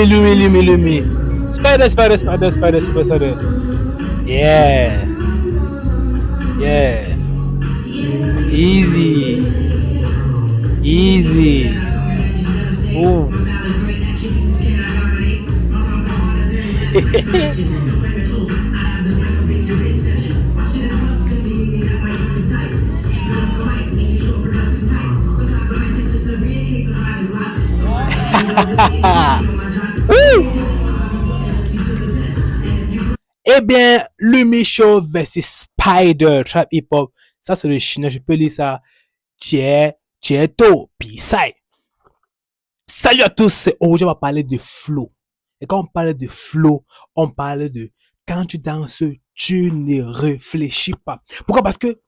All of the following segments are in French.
Lumi. Spider. Yeah. Yeah. Easy. Ooh. Woo! Eh bien, Lumi Show versus Spider Trap Hip Hop. Ça, c'est le chinois. Je peux lire ça. Tieto, Pisai. Salut à tous. Aujourd'hui, on va parler de flow. Et quand on parle de flow, on parle de quand tu danses, tu ne réfléchis pas. Pourquoi? Parce que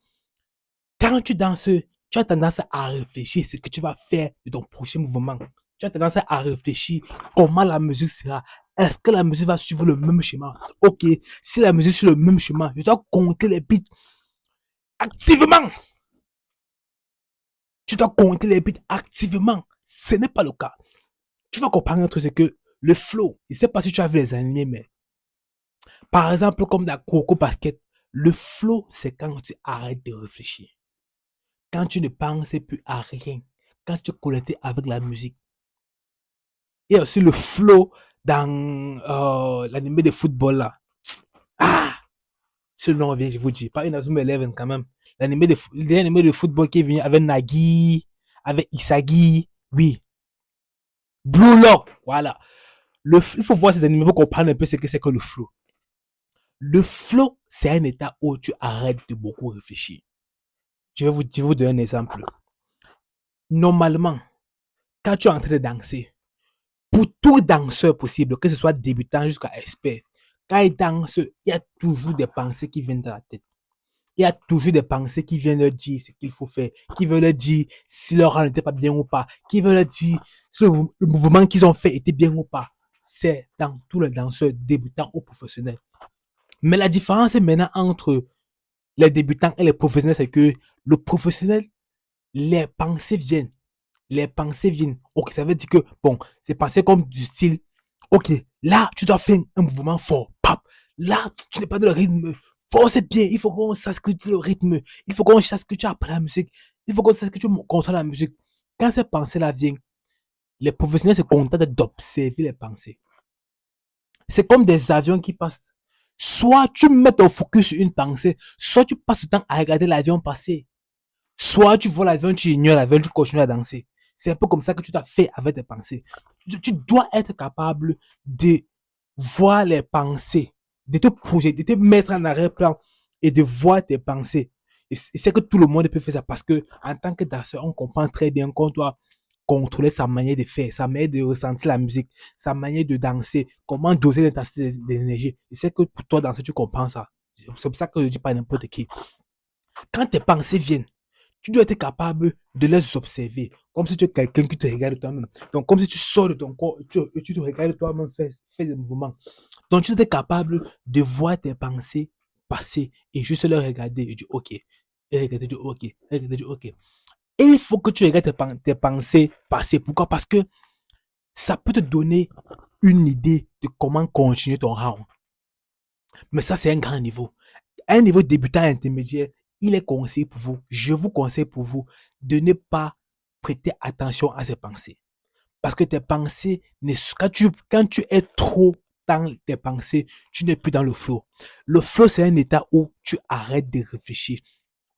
quand tu danses, tu as tendance à réfléchir ce que tu vas faire de ton prochain mouvement. Tu as tendance à réfléchir comment la musique sera. Est-ce que la musique va suivre le même schéma? Ok, si la musique suit le même schéma, je dois compter les beats activement. Tu dois compter les beats activement. Ce n'est pas le cas. Tu vas comprendre un truc, c'est que le flow, je ne sais pas si tu as vu les animés, mais par exemple, comme dans Coco Basket, le flow, c'est quand tu arrêtes de réfléchir. Quand tu ne penses plus à rien. Quand tu es connecté avec la musique. Il y a aussi le flow dans l'animé de football là. Ah! Si le nom revient, je vous dis. Pas Inazuma Eleven quand même. L'animé de football qui est venu avec Nagi, avec Isagi. Oui. Blue Lock. Voilà. Il faut voir ces animés pour comprendre un peu ce que c'est que le flow. Le flow, c'est un état où tu arrêtes de beaucoup réfléchir. Je vais vous donner un exemple. Normalement, quand tu es en train de danser, pour tout danseur possible, que ce soit débutant jusqu'à expert, quand il danse, il y a toujours des pensées qui viennent dans la tête. Il y a toujours des pensées qui viennent leur dire ce qu'il faut faire, qui veulent leur dire si leur rang n'était pas bien ou pas, qui veulent leur dire si le mouvement qu'ils ont fait était bien ou pas. C'est dans tous les danseurs débutants ou professionnels. Mais la différence maintenant entre les débutants et les professionnels, c'est que le professionnel, les pensées viennent. Ok, ça veut dire que, bon, c'est pensé comme du style, ok, là, tu dois faire un mouvement fort. Pap. Là, tu n'es pas dans le rythme. Fort, c'est bien. Il faut qu'on sache que tu le rythme. Il faut qu'on sache que tu apprends la musique. Il faut qu'on sache que tu contrôles la musique. Quand ces pensées-là viennent, les professionnels se contentent d'observer les pensées. C'est comme des avions qui passent. Soit tu mets ton focus sur une pensée, soit tu passes le temps à regarder l'avion passer. Soit tu vois l'avion, tu ignores l'avion, tu continues à danser. C'est un peu comme ça que tu t'as fait avec tes pensées. Tu dois être capable de voir les pensées, de te projeter, de te mettre en arrière-plan et de voir tes pensées. Et c'est que tout le monde peut faire ça parce que en tant que danseur, on comprend très bien qu'on doit contrôler sa manière de faire, sa manière de ressentir la musique, sa manière de danser, comment doser l'intensité de l'énergie. Et c'est que pour toi, danser, tu comprends ça. C'est pour ça que je dis pas n'importe qui. Quand tes pensées viennent, tu dois être capable de les observer, comme si tu es quelqu'un qui te regarde toi-même. Donc, comme si tu sors de ton corps et tu te regardes toi-même faire des mouvements. Donc, tu dois être capable de voir tes pensées passer et juste les regarder et dire OK. Et regarder, dire OK. Et regarder, dire OK. Et il faut que tu regardes tes pensées passer. Pourquoi? Parce que ça peut te donner une idée de comment continuer ton round. Mais ça, c'est un grand niveau. Un niveau débutant intermédiaire, il est conseillé pour vous, je vous conseille pour vous de ne pas prêter attention à ces pensées. Parce que tes pensées, quand tu es trop dans tes pensées, tu n'es plus dans le flow. Le flow, c'est un état où tu arrêtes de réfléchir,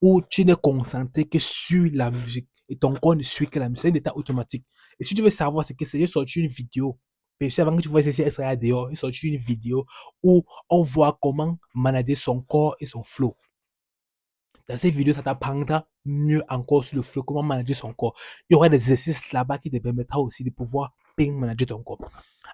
où tu n'es concentré que sur la musique et ton corps ne suit que la musique. C'est un état automatique. Et si tu veux savoir ce que c'est, j'ai sorti une vidéo. Mais avant que tu vois ceci, elle sera dehors. J'ai sorti une vidéo où on voit comment manager son corps et son flow. Dans cette vidéo, ça t'apprendra mieux encore sur le flow, comment manager son corps. Il y aura des exercices là-bas qui te permettra aussi de pouvoir bien manager ton corps.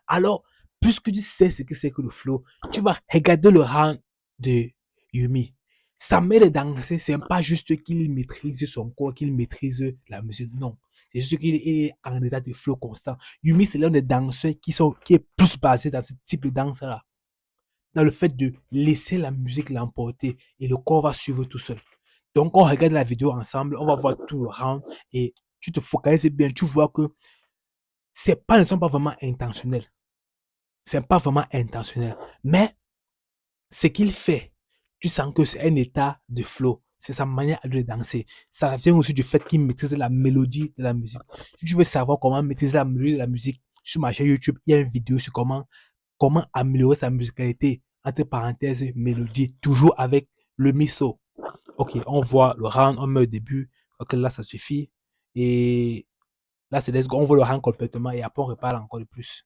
Alors, puisque tu sais ce que c'est que le flow, tu vas regarder le rang de Yumi. Sa manière de danser, c'est pas juste qu'il maîtrise son corps, qu'il maîtrise la musique. Non. C'est juste qu'il est en état de flow constant. Yumi, c'est l'un des danseurs qui est plus basé dans ce type de danse-là. Dans le fait de laisser la musique l'emporter et le corps va suivre tout seul. Donc, on regarde la vidéo ensemble, on va voir tout le round et tu te focalises bien, tu vois que ne sont pas vraiment intentionnels. C'est pas vraiment intentionnel. Mais ce qu'il fait, tu sens que c'est un état de flow. C'est sa manière de danser. Ça vient aussi du fait qu'il maîtrise la mélodie de la musique. Si tu veux savoir comment maîtriser la mélodie de la musique, sur ma chaîne YouTube, il y a une vidéo sur comment améliorer sa musicalité. Entre parenthèses, mélodie, toujours avec le miso. Ok, on voit le round, on met au début. Ok, là, ça suffit. Et là, c'est let's go. On voit le round complètement et après, on reparle encore de plus.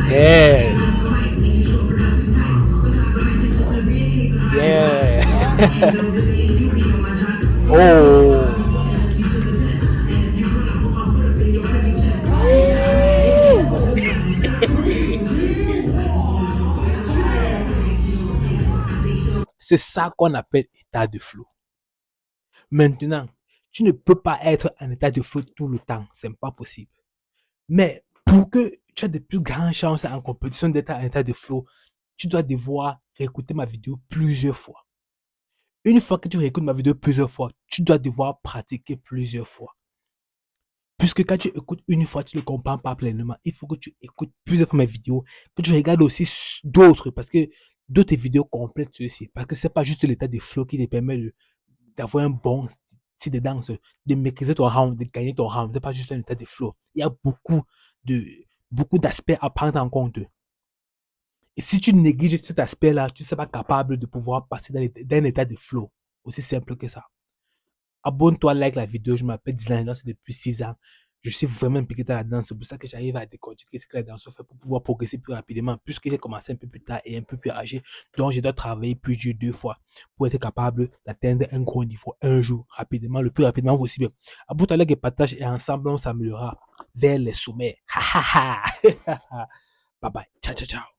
Yeah. Yeah. Oh. C'est ça qu'on appelle état de flow. Maintenant, tu ne peux pas être en état de flow tout le temps. C'est pas possible. Mais pour que tu aies de plus grandes chances en compétition d'être en état de flow, tu dois devoir écouter ma vidéo plusieurs fois. Une fois que tu réécoutes ma vidéo plusieurs fois, tu dois devoir pratiquer plusieurs fois. Puisque quand tu écoutes une fois, tu ne le comprends pas pleinement. Il faut que tu écoutes plusieurs fois mes vidéos, que tu regardes aussi d'autres, parce que d'autres vidéos complètent ceci. Parce que c'est pas juste l'état de flow qui te permet d'avoir un bon style de danse, de maîtriser ton round, de gagner ton round. C'est pas juste un état de flow. Il y a beaucoup d'aspects à prendre en compte. Et si tu négliges cet aspect-là, tu ne seras pas capable de pouvoir passer dans un état de flow. Aussi simple que ça. Abonne-toi, like la vidéo. Je m'appelle Dylan, c'est depuis 6 ans. Je suis vraiment impliqué dans la danse. C'est pour ça que j'arrive à décortiquer ce que la danse fait pour pouvoir progresser plus rapidement. Puisque j'ai commencé un peu plus tard et un peu plus âgé. Donc, je dois travailler plus dur 2 fois pour être capable d'atteindre un gros niveau un jour, rapidement, le plus rapidement possible. Abonne-toi, like et partage et ensemble, on s'améliorera vers les sommets. Bye bye. Ciao, ciao, ciao.